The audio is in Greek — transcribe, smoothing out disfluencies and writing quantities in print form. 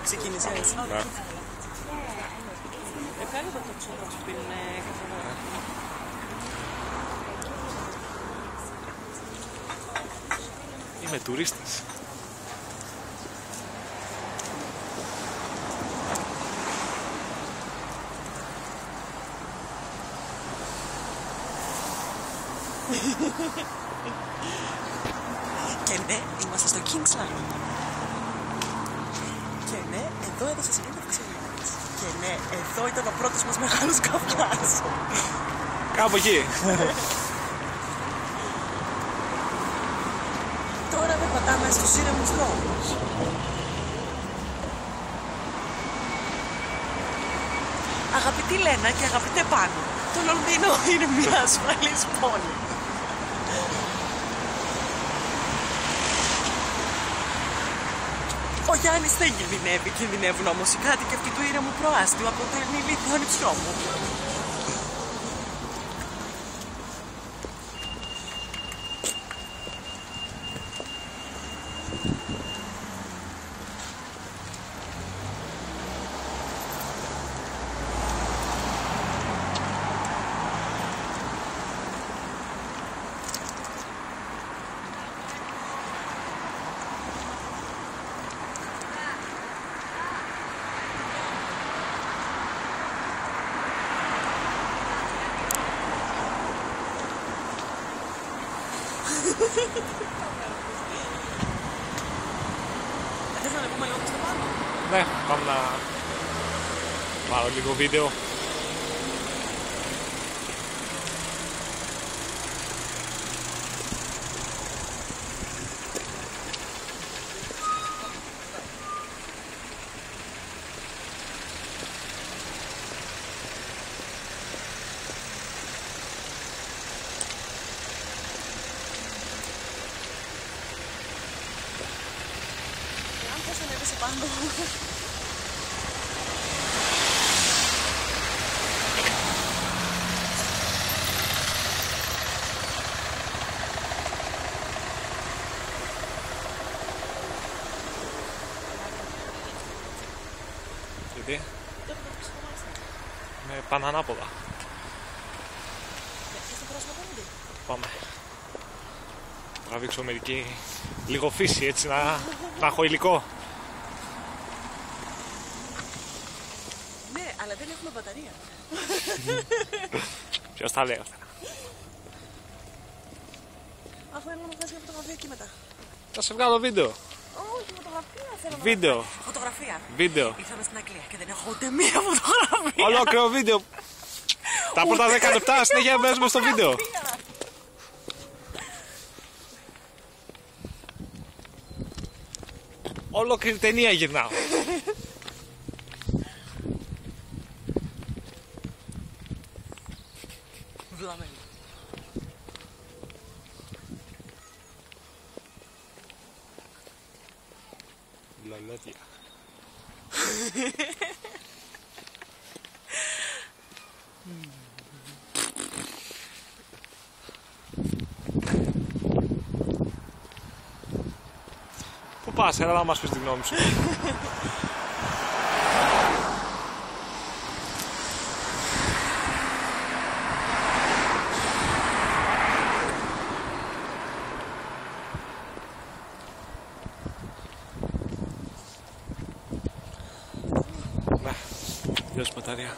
Ξεκίνησε έτσι. Ναι. Κάνε το τσούρα που πίνουν κάθε μέρα. Είμαι τουρίστης. Και ναι, είμαστε στο Kingsland. Και ναι, εδώ έδωσε συνέντευξη ο Γιάννης. Και ναι, εδώ ήταν ο πρώτος μας μεγάλος καυγάς. Κάπου εκεί. Τώρα δεν πατάμε στους ήρεμους δρόμους. Αγαπητή Λένα και αγαπητέ Πάνο, το Λονδίνο είναι μια ασφαλής πόλη. Ο Γιάννης δεν κινδυνεύει, κινδυνεύουν όμως οι κάτοικοι αυτού του ήρεμου προάστιου από το ηλίθιο νηψιό μου. Θες να ανεβούμε λίγο στο πάνω? Ναι, πάμε να πάρω λίγο βίντεο. Αν θες να ανέβεις επάνω. Γιατί με πάνε ανάποδα. Θες το πρόσωπο πέντε. Πάμε. Τραβήξω μερική λίγο φύση έτσι να έχω υλικό. Ναι, αλλά δεν έχουμε μπαταρία. Ποιος τα λέει αυτά? Αφού έλα να μου βγάζει μια φωτογραφία εκεί μετά. Θα σε βγάλω βίντεο. Όχι, φωτογραφία θέλω να Βίντεο. βγάλω. Φωτογραφία. Βίντεο. Ήρθαμε στην Αγγλία και δεν έχω ούτε μία φωτογραφία. Ολόκληρο βίντεο. Τα πρώτα 10 λεπτά συνέχεια μπαίνουμε στο βίντεο. Ολόκληρη ταινία γυρνάω. Βλαμμένη. Λαλάτια. Πού πας, έλα να μας πεις τη γνώμη σου. Ναι, τελειώσει η μπαταρία.